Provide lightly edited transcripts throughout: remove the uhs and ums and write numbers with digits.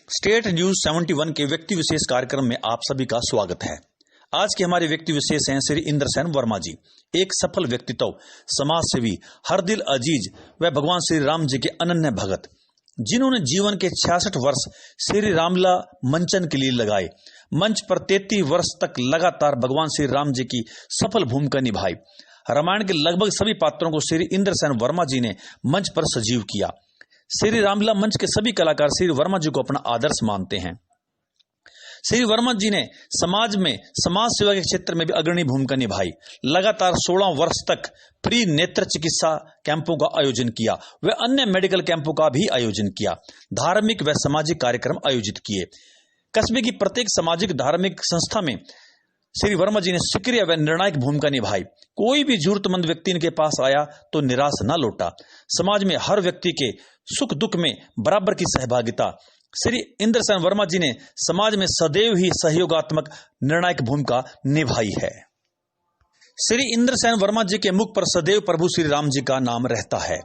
State news 71 के व्यक्ति विशेष कार्यक्रम में आप सभी का स्वागत है। आज के हमारे व्यक्ति विशेष हैं श्री इंद्रसेन वर्मा जी, एक सफल व्यक्तित्व, समाज सेवी, हर दिल अजीज व भगवान श्री राम जी के अनन्य भगत, जिन्होंने जीवन के 66 वर्ष श्री रामलीला मंचन के लिए लगाए। मंच पर 33 वर्ष तक लगातार भगवान श्री राम जी की सफल भूमिका निभाई। रामायण के लगभग सभी पात्रों को श्री इंद्रसेन वर्मा जी ने मंच पर सजीव किया। श्री रामलीला मंच के सभी कलाकार श्री वर्मा जी को अपना आदर्श मानते हैं। श्री वर्मा जी ने समाज सेवा के क्षेत्र में भी अग्रणी भूमिका निभाई। लगातार 16 वर्ष तक फ्री नेत्र चिकित्सा कैंपों का आयोजन किया व अन्य मेडिकल कैंपों का भी आयोजन किया। धार्मिक व सामाजिक कार्यक्रम आयोजित किए। कस्बे की प्रत्येक सामाजिक धार्मिक संस्था में श्री वर्मा जी ने सक्रिय व निर्णायक भूमिका निभाई। कोई भी जरूरतमंद व्यक्ति इनके पास आया तो निराश न लौटा। समाज में हर व्यक्ति के सुख दुख में बराबर की सहभागिता। श्री इंद्रसेन वर्मा जी ने समाज में सदैव ही सहयोगात्मक निर्णायक भूमिका निभाई है। श्री इंद्रसेन वर्मा जी के मुख पर सदैव प्रभु श्री राम जी का नाम रहता है।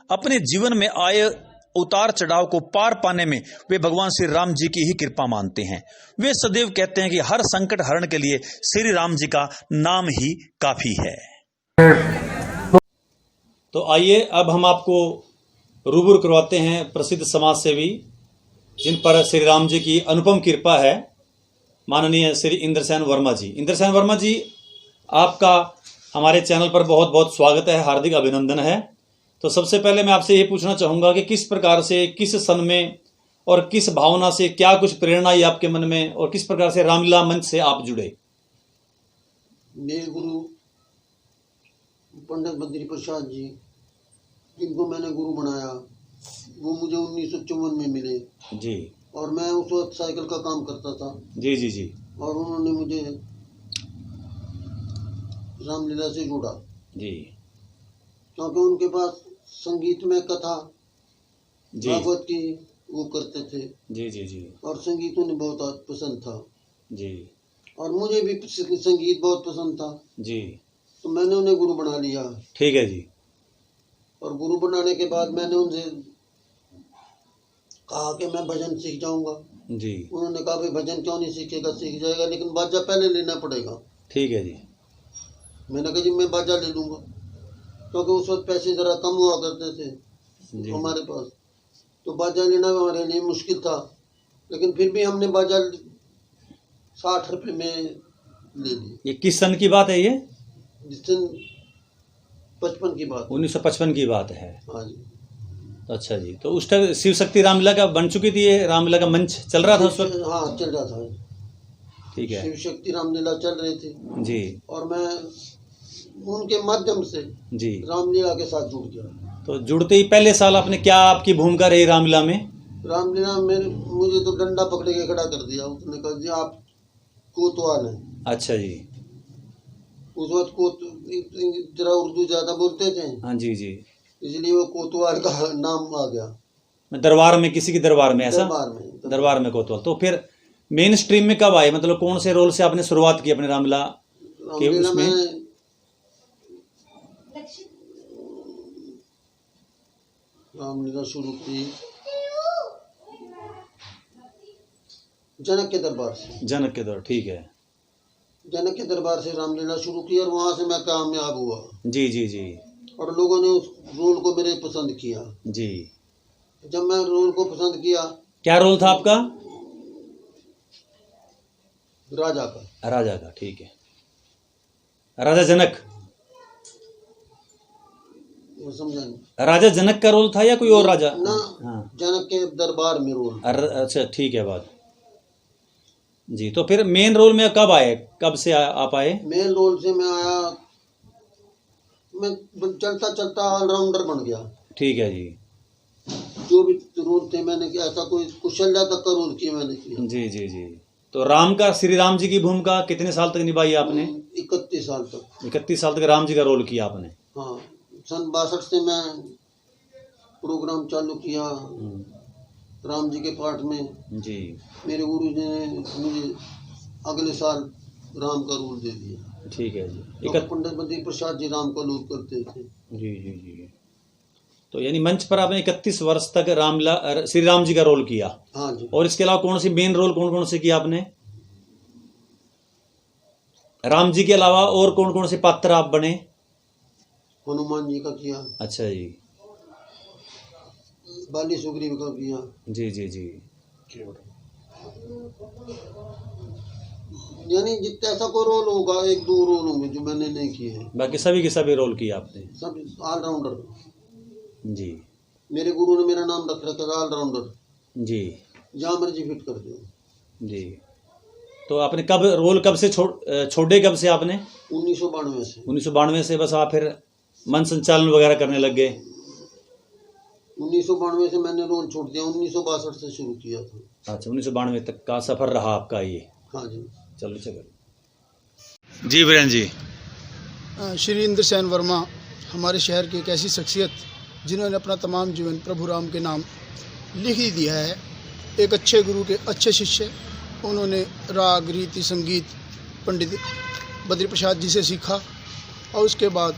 अपने जीवन में आए उतार चढ़ाव को पार पाने में वे भगवान श्री राम जी की ही कृपा मानते हैं। वे सदैव कहते हैं कि हर संकट हरण के लिए श्री राम जी का नाम ही काफी है। तो आइए अब हम आपको रूबरू करवाते हैं प्रसिद्ध समाज सेवी, जिन पर श्री राम जी की अनुपम कृपा है, माननीय श्री इंद्रसेन वर्मा जी। इंद्रसेन वर्मा जी, आपका हमारे चैनल पर बहुत बहुत स्वागत है, हार्दिक अभिनंदन है। तो सबसे पहले मैं आपसे ये पूछना चाहूँगा कि किस प्रकार से, किस सन में और किस भावना से, क्या कुछ प्रेरणा आई आपके मन में और किस प्रकार से रामलीला मंच से आप जुड़े? मेरे गुरु पंडित बद्री प्रसाद जी, जिनको मैंने गुरु बनाया, वो मुझे 1954 में मिले जी। और मैं उस वक्त साइकिल का काम करता था जी जी जी। और उन्होंने मुझे रामलीला से जोड़ा जी, क्योंकि उनके पास संगीत में कथा भागवत की वो करते थे। जी जी जी। और संगीत उन्हें बहुत पसंद था जी। और मुझे भी संगीत बहुत पसंद था जी। तो मैंने उन्हें गुरु बना लिया। ठीक है जी। और गुरु बनाने के बाद मैंने उनसे कहा कि मैं भजन सीख जाऊंगा जी। उन्होंने कहा भाई भजन क्यों नहीं सीखेगा, सीख जाएगा, लेकिन बाजा पहले लेना पड़ेगा। ठीक है जी। मैंने कहा जी मैं बाजा ले लूंगा, क्योंकि उस वक्त पैसे जरा कम हुआ करते थे हमारे पास, तो बाजा लेना हमारे लिए मुश्किल था। लेकिन फिर भी हमने बाजा 60 रुपये में ले ली। ये किस सन की बात है? ये जिस दिन 55 की बात, 1955 की बात है। हाँ जी। अच्छा जी। तो उस टाइम शिव शक्ति रामलीला का बन चुकी थी, ये रामलीला का मंच चल रहा था उस वक्त? हाँ चल रहा था। ठीक है। शिव शक्ति रामलीला चल रही थी जी। और मैं उनके माध्यम से जी रामलीला के साथ जुड़ गया। तो जुड़ते ही पहले साल आपने, क्या आपकी भूमिका रही रामलीला में? रामलीला में मुझे तो डंडा पकड़ के खड़ा कर दिया। उसने कहा जी आप कोतवाल हैं। अच्छा जी। उस वक्त जरा उर्दू ज्यादा बोलते थे। हाँ जी जी। इसलिए वो कोतवाल का नाम आ गया। दरबार में, किसी की दरबार में? ऐसा दरबार में कोतवाल। तो फिर मेन स्ट्रीम में कब आए, मतलब कौन से रोल से आपने शुरुआत की अपने रामलीला के उसमें? रामलीला शुरू की जनक के दरबार से। जनक के दरबार, ठीक है। जनक के दरबार से रामलीला शुरू की और वहां से मैं कामयाब हुआ। जी जी जी। और लोगों ने उस रोल को मेरे पसंद किया जी। जब मैं रोल को पसंद किया। क्या रोल था आपका? राजा का। राजा का, ठीक है। राजा जनक, वो समझा नहीं। राजा जनक का रोल था या कोई और राजा? ना, हाँ। जनक के दरबार में रोल। अच्छा ठीक है बात जी। तो फिर मेन रोल में कब आए, कब से आप आए? मेन रोल से मैं आया, मैं चलता चलता ऑलराउंडर बन गया। ठीक है जी। जो भी रोल थे मैंने किया, ऐसा कोई कुशल्या तक का रोल किया मैंने किया। जी जी जी। तो राम का, श्री राम जी की भूमिका कितने साल तक निभाई आपने? 31 साल तक। 31 साल तक राम जी का रोल किया आपने? हाँ। सन 62 से मैं प्रोग्राम चालू किया राम जी के पाठ में जी। मेरे गुरु जी ने मुझे अगले साल राम का रोल दे दिया। ठीक है जी। तो पंडित बद्री प्रसाद जी राम का रोल करते थे। जी जी जी। तो यानी मंच पर आपने 31 वर्ष तक रामलीला श्री राम जी का रोल किया। हाँ जी। और इसके अलावा कौन सी मेन रोल कौन कौन से किया आपने? राम जी के अलावा और कौन कौन से पात्र आप बने? हनुमान जी का किया। अच्छा जी। बाली सुग्रीव का किया। जी जी जी। यानी जितना ऐसा कोई रोल होगा, एक दो रोल होंगे जो मैंने नहीं किए हैं। बाकी सभी के सभी रोल किए आपने? सब ऑलराउंडर। जी। मेरे गुरु ने मेरा नाम रख रखा था ऑलराउंडर जी। जहाँ मर्जी फिट कर दो। जी। तो आपने कब रोल कब से छोड़े कब से आपने? 1992 से। 1992 से बस आप फिर मन संचालन वगैरह करने लग गए? 1992 से मैंने रोल छोड़ दिया, 1962 से शुरू किया था। अच्छा, 1992 तक का सफर रहा आपका ये? हाँ जी। चलो चलो जी। वीरेंद्र जी। श्री इंद्रसेन वर्मा हमारे शहर की एक ऐसी शख्सियत जिन्होंने अपना तमाम जीवन प्रभु राम के नाम लिख ही दिया है। एक अच्छे गुरु के अच्छे शिष्य। उन्होंने राग रीति संगीत पंडित बद्री प्रसाद जी से सीखा और उसके बाद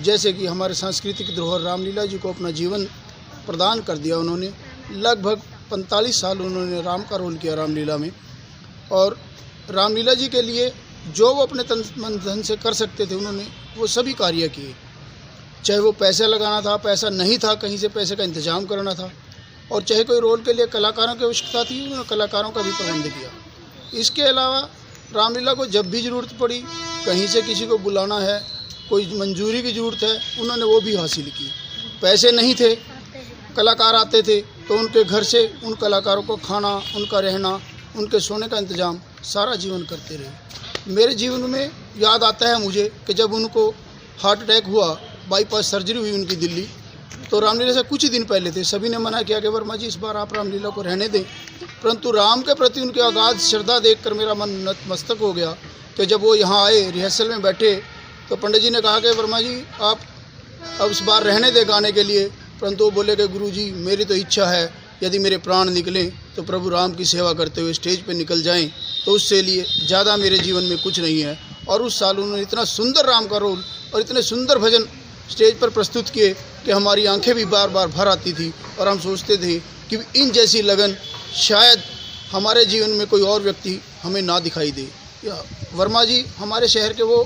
जैसे कि हमारे सांस्कृतिक धरोहर रामलीला जी को अपना जीवन प्रदान कर दिया। उन्होंने लगभग 45 साल उन्होंने राम का रोल किया रामलीला में। और रामलीला जी के लिए जो वो अपने तन मन धन से कर सकते थे उन्होंने वो सभी कार्य किए। चाहे वो पैसा लगाना था, पैसा नहीं था, कहीं से पैसे का इंतजाम करना था, और चाहे कोई रोल के लिए कलाकारों की आवश्यकता थी, उन्होंने कलाकारों का भी प्रबंध किया। इसके अलावा रामलीला को जब भी ज़रूरत पड़ी, कहीं से किसी को बुलाना है, कोई मंजूरी की ज़रूरत है, उन्होंने वो भी हासिल की। पैसे नहीं थे, कलाकार आते थे तो उनके घर से उन कलाकारों को खाना, उनका रहना, उनके सोने का इंतज़ाम सारा जीवन करते रहे। मेरे जीवन में याद आता है मुझे कि जब उनको हार्ट अटैक हुआ, बाईपास सर्जरी हुई उनकी दिल्ली, तो रामलीला से कुछ ही दिन पहले थे। सभी ने मना किया कि वर्मा जी इस बार आप रामलीला को रहने दें, परंतु राम के प्रति उनके अगाध श्रद्धा देखकर मेरा मन नतमस्तक हो गया कि जब वो यहाँ आए, रिहर्सल में बैठे, तो पंडित जी ने कहा कि वर्मा जी आप अब इस बार रहने दें गाने के लिए, परंतु वो बोले कि गुरु जी मेरी तो इच्छा है यदि मेरे प्राण निकलें तो प्रभु राम की सेवा करते हुए स्टेज पे निकल जाएं, तो उससे लिए ज़्यादा मेरे जीवन में कुछ नहीं है। और उस साल उन्होंने इतना सुंदर राम का रोल और इतने सुंदर भजन स्टेज पर प्रस्तुत किए कि हमारी आंखें भी बार बार भर आती थी और हम सोचते थे कि इन जैसी लगन शायद हमारे जीवन में कोई और व्यक्ति हमें ना दिखाई दे। वर्मा जी हमारे शहर के वो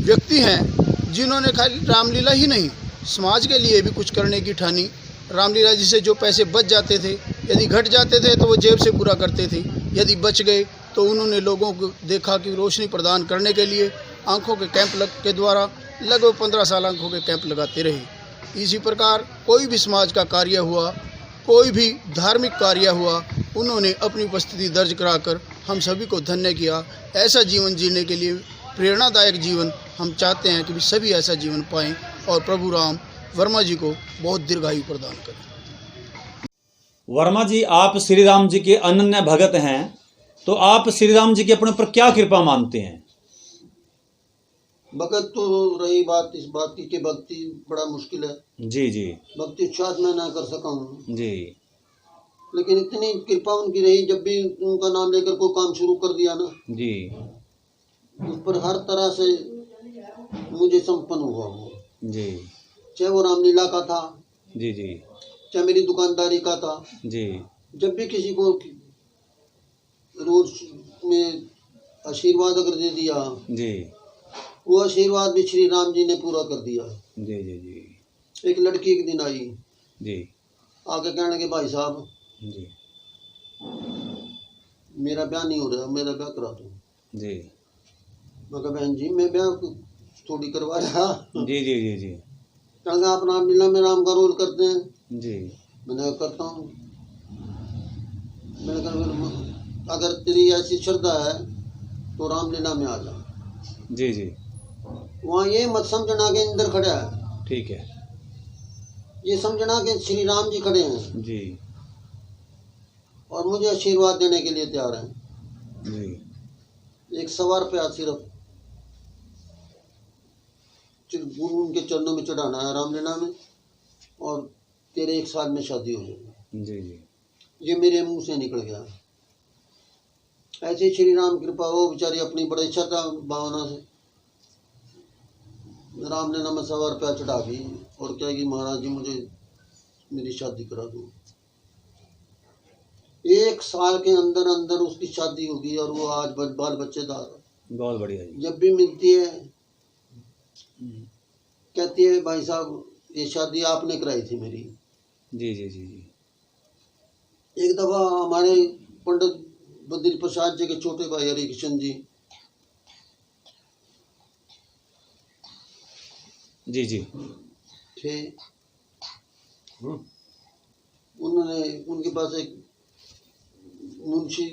व्यक्ति हैं जिन्होंने खाली रामलीला ही नहीं, समाज के लिए भी कुछ करने की ठानी। रामलीला जी से जो पैसे बच जाते थे, यदि घट जाते थे तो वो जेब से पूरा करते थे, यदि बच गए तो उन्होंने लोगों को देखा कि रोशनी प्रदान करने के लिए आंखों के कैंप के द्वारा लगभग 15 साल आंखों के कैंप लगाते रहे। इसी प्रकार कोई भी समाज का कार्य हुआ, कोई भी धार्मिक कार्य हुआ, उन्होंने अपनी उपस्थिति दर्ज कराकर हम सभी को धन्य किया। ऐसा जीवन जीने के लिए प्रेरणादायक जीवन हम चाहते हैं कि सभी ऐसा जीवन पाएं और प्रभु राम वर्मा जी को बहुत दीर्घायु प्रदान करें। वर्मा जी, आप श्री राम जी के अनन्य भगत हैं, तो आप श्री राम जी के अपने ऊपर क्या कृपा मानते हैं? भगत तो रही बात इस बात की कि भक्ति बड़ा मुश्किल है। जी जी। भक्ति उच्चास मैं ना कर सका हूँ जी, लेकिन इतनी कृपा उनकी रही, जब भी उनका नाम लेकर कोई काम शुरू कर दिया ना जी, उस पर हर तरह से मुझे संपन्न हुआ वो। जी चाहे वो रामलीला का था, जी जी, चाहे मेरी दुकानदारी का था। जी, जब भी किसी को रोज में आशीर्वाद अगर दे दिया, जी, वो आशीर्वाद भी श्री राम जी ने पूरा कर दिया। जी जी जी। एक लड़की एक दिन आई, जी, आके कहने लगे भाई साहब जी, मेरा ब्याह नहीं हो रहा, मेरा ब्याह करा दो। जी, मैं कहा बहन जी मैं ब्याह थोड़ी करवा रहा। जी जी जी जी, कहना आप रामलीला में राम का रोल करते हैं? जी, मैंने करता हूँ। मैंने कहा अगर तेरी ऐसी श्रद्धा है तो रामलीला में आ जा। जी जी, वहाँ ये मत समझना कि इंद्र खड़ा है, ठीक है, ये समझना कि श्री राम जी खड़े हैं जी और मुझे आशीर्वाद देने के लिए तैयार हैं। जी, एक सवार पे सिर्फ गुरु उनके चरणों में चढ़ाना है रामलीला में, और तेरे 1 साल में शादी हो जाएगी। जी जी, ये मेरे मुंह से निकल गया। ऐसे श्री राम कृपा हो, बेचारी अपनी बड़ी श्रद्धा भावना से रामलीला में सवार पे चढ़ा गई। और कहेगी महाराज जी मुझे मेरी शादी करा दो। 1 साल के अंदर अंदर उसकी शादी होगी और वो आज बाल बच्चेदार है। बहुत बढ़िया जी। जब भी मिलती है कहती है भाई साहब ये शादी आपने कराई थी मेरी। जी जी जी जी। एक दफा हमारे पंडित बद्री प्रसाद जी के छोटे भाई हरि किशन जी जी जी थे, उन्होंने उनके पास एक मुंशी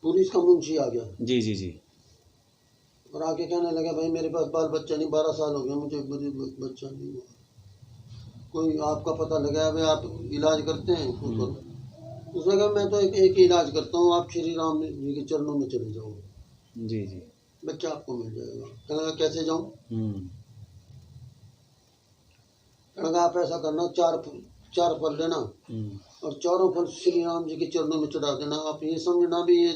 पुलिस का मुंशी आ गया जी जी जी। और आके कहने लगा भाई मेरे पास बाल बच्चा नहीं, 12 साल हो गया मुझे बच्चा नहीं हुआ, कोई आपका पता लगा है, आप इलाज करते हैं? उसने कहा मैं तो एक ही इलाज करता हूँ, आप श्री राम जी के चरणों में चले जाओ, जी जी, बच्चा आपको मिल जाएगा। कहने लगा कैसे जाऊँ? कहने लगा आप ऐसा करना, 4 फल लेना और चारों फल श्री राम जी के चरणों में चढ़ा देना। आप ये समझना भी ये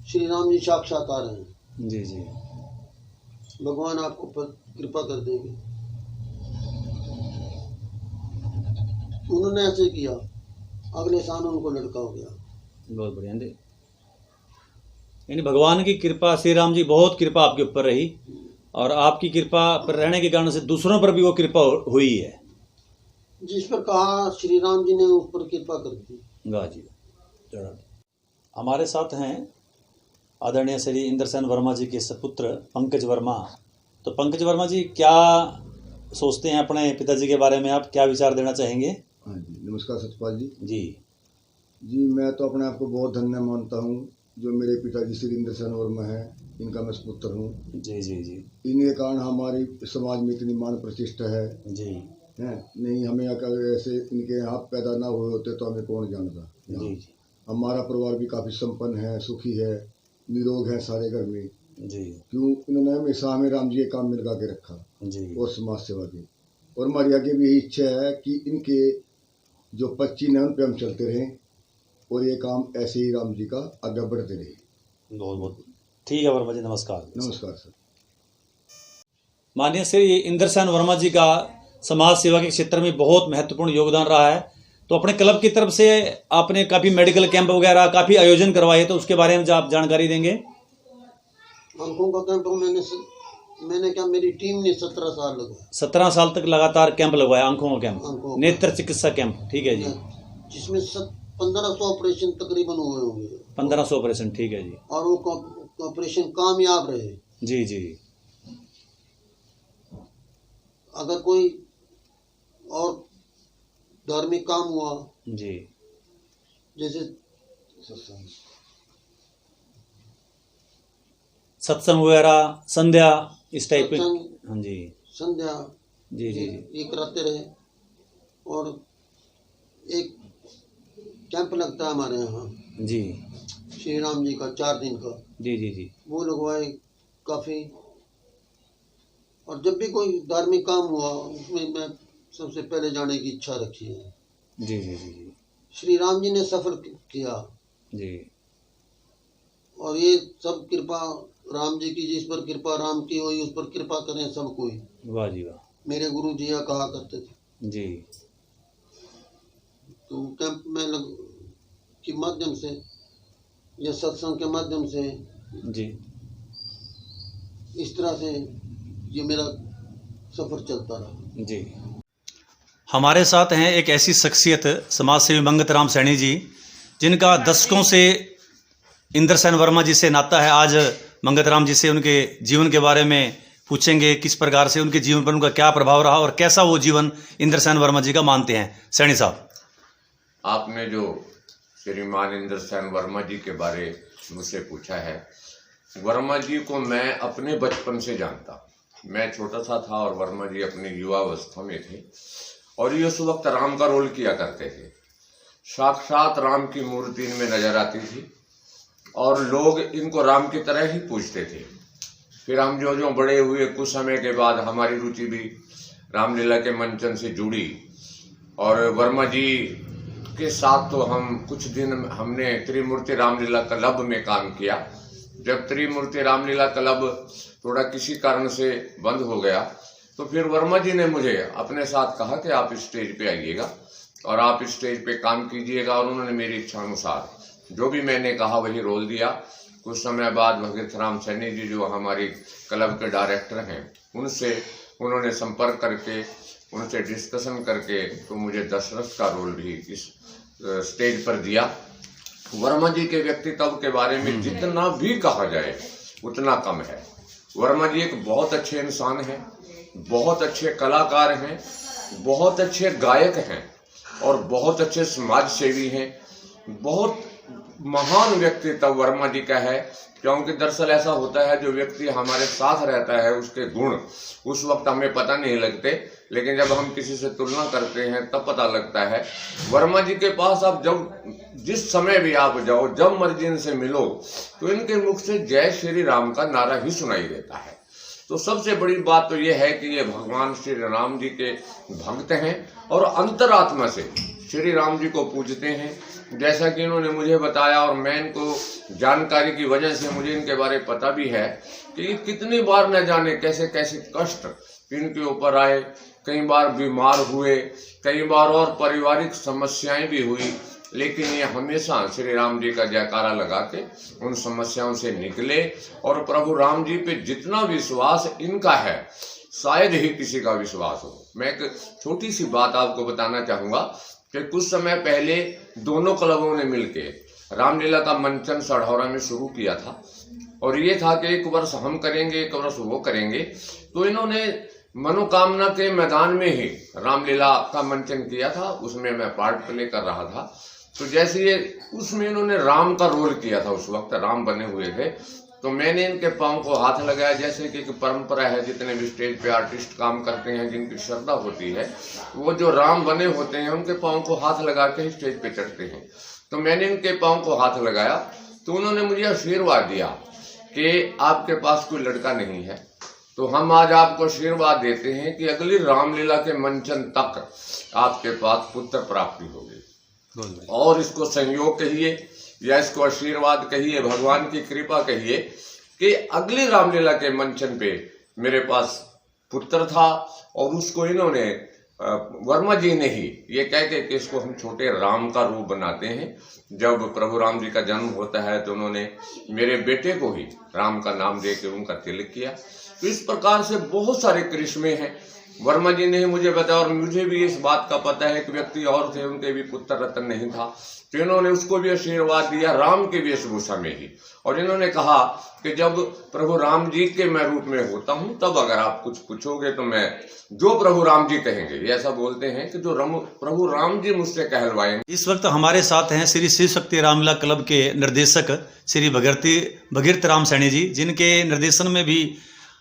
श्री राम जी साक्षात्कार हैं। जी जी, भगवान आपको कृपा कर देंगे। उन्होंने ऐसे किया, अगले साल उनको लड़का हो गया। बहुत बढ़िया। यानी भगवान की कृपा, श्री राम जी बहुत कृपा आपके ऊपर रही और आपकी कृपा पर रहने के कारण से दूसरों पर भी वो कृपा हुई है। जिस पर कहा श्री राम जी ने उस पर कृपा कर दी। वाह जी। हमारे साथ हैं आदरणीय श्री इंद्रसेन वर्मा जी के सपुत्र पंकज वर्मा। तो पंकज वर्मा जी क्या सोचते हैं अपने पिताजी के बारे में, आप क्या विचार देना चाहेंगे? हाँ जी, नमस्कार सतपाल जी। जी जी, मैं तो अपने आप को बहुत धन्य मानता हूँ जो मेरे पिताजी श्री इंद्रसेन वर्मा है, इनका मैं सपुत्र हूँ। जी जी जी। इन्हीं कारण हमारी समाज में इतनी मान प्रतिष्ठा है। जी हैं, नहीं हमें अगर ऐसे इनके यहाँ पैदा ना हुए होते तो हमें कौन जानता। जी। हमारा परिवार भी काफ़ी संपन्न है, सुखी है, निरोग है सारे घर में। जी। क्यों? इन्होंने हमेशा हमें राम जी के काम में लगा के रखा जी। और समाज सेवा की। और हमारी आगे भी यही इच्छा है कि इनके जो 25 ने उन पर हम चलते रहें और ये काम ऐसे ही राम जी का आगे बढ़ते रहे। बहुत बहुत ठीक है वर्मा जी, नमस्कार। नमस्कार सर। माननीय श्री इंद्रसेन वर्मा जी का समाज सेवा के क्षेत्र में बहुत महत्वपूर्ण योगदान रहा है। तो अपने क्लब की तरफ से आपने काफ़ी मेडिकल कैंप वगैरह काफ़ी आयोजन करवाए, तो उसके बारे में जो आप जानकारी देंगे। आंखों का कैंप मैंने क्या, मेरी टीम ने 17 साल लगवाया। 17 साल तक लगातार कैंप लगवाया, आंखों का कैंप, नेत्र चिकित्सा कैंप। ठीक है जी। जिसमें 1500 ऑपरेशन तकरीबन हुए होंगे। 1500 ऑपरेशन, ठीक है जी। और वो ऑपरेशन कामयाब रहे। जी जी। अगर कोई और धार्मिक काम हुआ जी, जैसे सत्संग वगैरह, संध्या, इस टाइप में। हाँ जी, संध्या जी जी। ये कराते रहे। और एक कैंप लगता है हमारे यहाँ जी, श्री राम जी का 4 दिन का। जी जी जी। वो लगवाए काफ़ी। और जब भी कोई धार्मिक काम हुआ उसमें मैं सबसे पहले जाने की इच्छा रखी है। जी जी जी जी। श्री राम जी ने सफल किया जी। और ये सब कृपा राम जी की, जिस पर कृपा राम की हुई उस पर कृपा करें सब कोई। वाह जी वाह। मेरे गुरु जी कहा करते थे। जी। तो कैंप में के माध्यम से या सत्संग के माध्यम से जी, इस तरह से ये मेरा सफर चलता रहा। जी। हमारे साथ हैं एक ऐसी शख्सियत समाज सेवी मंगत राम सैनी जी, जिनका दशकों से इंद्रसेन वर्मा जी से नाता है। आज मंगत राम जी से उनके जीवन के बारे में पूछेंगे, किस प्रकार से उनके जीवन पर उनका क्या प्रभाव रहा और कैसा वो जीवन इंद्रसेन वर्मा जी का मानते हैं। सैनी साहब, आपने जो श्रीमान इंद्रसेन वर्मा जी के बारे मुझसे पूछा है, वर्मा जी को मैं अपने बचपन से जानता। मैं छोटा सा था और वर्मा जी अपनी युवावस्था में थे और ये उस वक्त राम का रोल किया करते थे। साक्षात राम की मूर्ति इनमें नजर आती थी और लोग इनको राम की तरह ही पूजते थे। फिर हम जो जो बड़े हुए, कुछ समय के बाद हमारी रुचि भी रामलीला के मंचन से जुड़ी और वर्मा जी के साथ तो हम कुछ दिन हमने त्रिमूर्ति रामलीला क्लब में काम किया। जब त्रिमूर्ति रामलीला क्लब थोड़ा किसी कारण से बंद हो गया तो फिर वर्मा जी ने मुझे अपने साथ कहा कि आप स्टेज पे आइएगा और आप स्टेज पे काम कीजिएगा, और उन्होंने मेरी इच्छा अनुसार जो भी मैंने कहा वही रोल दिया। कुछ समय बाद भगीरथ राम सैनी जी जो हमारी क्लब के डायरेक्टर हैं, उनसे उन्होंने संपर्क करके उनसे डिस्कशन करके तो मुझे दशरथ का रोल भी इस स्टेज पर दिया। वर्मा जी के व्यक्तित्व के बारे में जितना भी कहा जाए उतना कम है। वर्मा जी एक बहुत अच्छे इंसान हैं, बहुत अच्छे कलाकार हैं, बहुत अच्छे गायक हैं और बहुत अच्छे समाज सेवी हैं। बहुत महान व्यक्तित्व वर्मा जी का है, क्योंकि दरअसल ऐसा होता है जो व्यक्ति हमारे साथ रहता है उसके गुण उस वक्त हमें पता नहीं लगते, लेकिन जब हम किसी से तुलना करते हैं तब पता लगता है। वर्मा जी के पास आप जब जिस समय भी आप जाओ, जब मर्जी इनसे मिलो, तो इनके मुख से जय श्री राम का नारा ही सुनाई देता है। तो सबसे बड़ी बात तो यह है कि ये भगवान श्री राम जी के भक्त हैं और अंतरात्मा से श्री राम जी को पूजते हैं। जैसा कि इन्होंने मुझे बताया और मैं इनको जानकारी की वजह से मुझे इनके बारे में पता भी है कि कितनी बार न जाने कैसे कैसे कष्ट इनके ऊपर आए, कई बार बीमार हुए, कई बार और पारिवारिक समस्याएं भी हुई, लेकिन ये हमेशा श्री राम जी का जयकारा लगा के उन समस्याओं से निकले। और प्रभु राम जी पे जितना विश्वास इनका है शायद ही किसी का विश्वास हो। मैं एक छोटी सी बात आपको बताना चाहूंगा कि कुछ समय पहले दोनों क्लबों ने मिलके रामलीला का मंचन सढ़ौरा में शुरू किया था, और ये था कि एक वर्ष हम करेंगे, एक वर्ष वो करेंगे। तो इन्होंने मनोकामना के मैदान में ही रामलीला का मंचन किया था, उसमें मैं पार्ट प्ले कर रहा था। तो जैसे ये उसमें इन्होंने राम का रोल किया था, उस वक्त राम बने हुए थे, तो मैंने इनके पांव को हाथ लगाया। जैसे कि एक परंपरा है, जितने भी स्टेज पे आर्टिस्ट काम करते हैं, जिनकी श्रद्धा होती है, वो जो राम बने होते हैं उनके पांव को हाथ लगा के स्टेज पे चढ़ते हैं। तो मैंने इनके पांव को हाथ लगाया तो उन्होंने मुझे आशीर्वाद दिया कि आपके पास कोई लड़का नहीं है, तो हम आज आपको आशीर्वाद देते हैं कि अगली रामलीला के मंचन तक आपके पास पुत्र प्राप्ति होगी। और इसको संयोग कहिए या इसको आशीर्वाद कहिए, भगवान की कृपा कहिए कि अगली रामलीला के मंचन पे मेरे पास पुत्र था, और उसको इन्होंने वर्मा जी ने ही ये कहते कि इसको हम छोटे राम का रूप बनाते हैं। जब प्रभु राम जी का जन्म होता है तो उन्होंने मेरे बेटे को ही राम का नाम दे के उनका तिलक किया। तो इस प्रकार से बहुत सारे करिश्मे हैं। वर्मा जी ने ही मुझे बताया, और मुझे भी इस बात का पता है कि व्यक्ति और थे, उनके भी पुत्र रत्न नहीं था, तो इन्होंने उसको भी आशीर्वाद दिया राम के वेशभूषा में ही। और इन्होंने कहा कि जब प्रभु राम जी के मैं रूप में होता हूं तब अगर आप कुछ पूछोगे तो मैं जो प्रभु राम जी कहेंगे, ये ऐसा बोलते हैं कि जो प्रभु राम जी मुझसे कहलवाएंगे। इस वक्त हमारे साथ हैं श्री शिव शक्ति रामलीला क्लब के निर्देशक श्री भगीरथ राम सैनी जी, जिनके निर्देशन में भी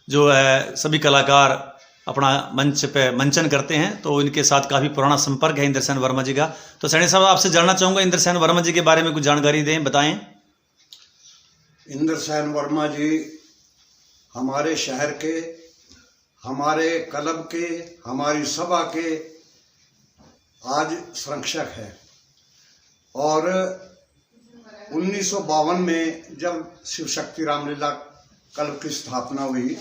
जो है सभी कलाकार अपना मंच पे मंचन करते हैं। तो इनके साथ काफी पुराना संपर्क है इंद्रसेन वर्मा जी का। तो सैनी साहब, आपसे जानना चाहूंगा इंद्रसेन वर्मा जी के बारे में कुछ जानकारी दें, बताएं। इंद्रसेन वर्मा जी हमारे शहर के, हमारे क्लब के, हमारी सभा के आज संरक्षक है। और 1952 में जब शिव शक्ति रामलीला क्लब की स्थापना हुई,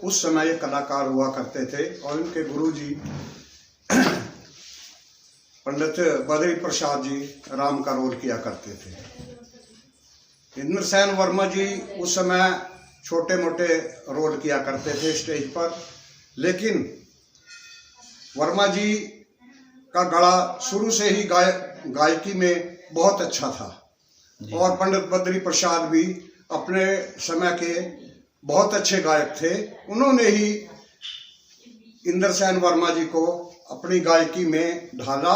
उस समय ये कलाकार हुआ करते थे, और इनके गुरुजी पंडित बद्री प्रसाद जी राम का रोल किया करते थे। इंद्रसेन वर्मा जी उस समय छोटे मोटे रोल किया करते थे स्टेज पर, लेकिन वर्मा जी का गला शुरू से ही गायकी में बहुत अच्छा था। और पंडित बद्री प्रसाद भी अपने समय के बहुत अच्छे गायक थे। उन्होंने ही इंद्रसेन वर्मा जी को अपनी गायकी में ढाला,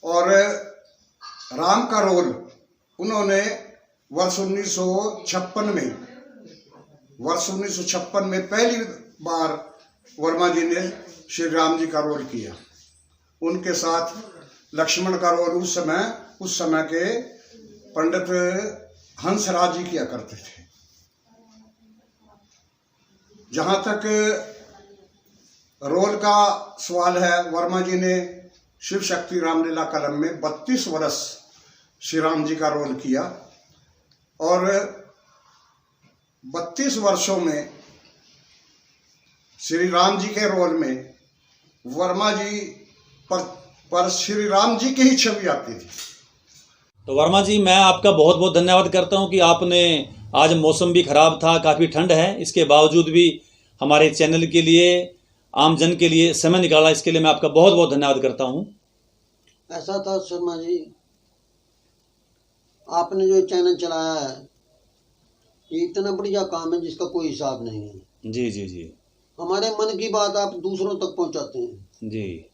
और राम का रोल उन्होंने वर्ष 1956 में पहली बार वर्मा जी ने श्री राम जी का रोल किया। उनके साथ लक्ष्मण का रोल उस समय के पंडित हंसराज जी किया करते थे। जहाँ तक रोल का सवाल है, वर्मा जी ने शिव शक्ति रामलीला कलम में 32 वर्ष श्री राम जी का रोल किया और 32 वर्षों में श्री राम जी के रोल में वर्मा जी पर श्री राम जी की ही छवि आती थी। तो वर्मा जी, मैं आपका बहुत बहुत धन्यवाद करता हूं कि आपने, आज मौसम भी खराब था, काफ़ी ठंड है, इसके बावजूद भी हमारे चैनल के लिए, आम जन के लिए समय निकाला। इसके लिए मैं आपका बहुत बहुत धन्यवाद करता हूं। ऐसा था शर्मा जी, आपने जो चैनल चलाया है ये इतना बढ़िया काम है जिसका कोई हिसाब नहीं है। जी जी जी। हमारे मन की बात आप दूसरों तक पहुंचाते हैं जी।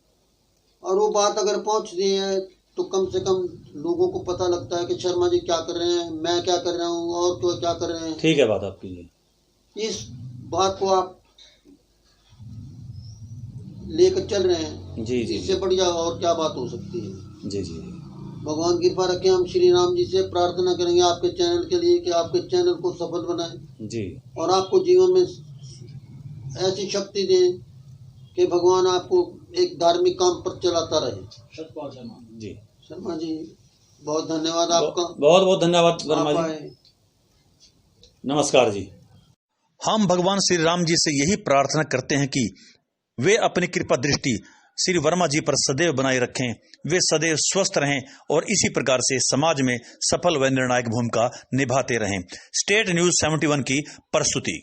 और वो बात अगर पहुंचती है तो कम से कम लोगों को पता लगता है कि शर्मा जी क्या कर रहे हैं, मैं क्या कर रहा हूँ और क्यों क्या कर रहे हैं। ठीक है बात आपकी जी। इस बात को आप लेकर चल रहे हैं जी जी। इससे बढ़िया और क्या बात हो सकती है। जी जी। भगवान कृपा रखें। हम श्री राम जी से प्रार्थना करेंगे आपके चैनल के लिए कि आपके चैनल को सफल बनाएं जी और आपको जीवन में ऐसी शक्ति दें कि भगवान आपको एक धार्मिक काम पर चलाता रहे। जी। शर्मा जी, बहुत धन्यवाद आपका। बहुत बहुत धन्यवाद वर्मा आप जी। आए। नमस्कार जी। हम भगवान श्री राम जी से यही प्रार्थना करते हैं कि वे अपनी कृपा दृष्टि श्री वर्मा जी पर सदैव बनाए रखें, वे सदैव स्वस्थ रहें और इसी प्रकार से समाज में सफल व निर्णायक भूमिका निभाते रहें। स्टेट न्यूज 71 की प्रस्तुति।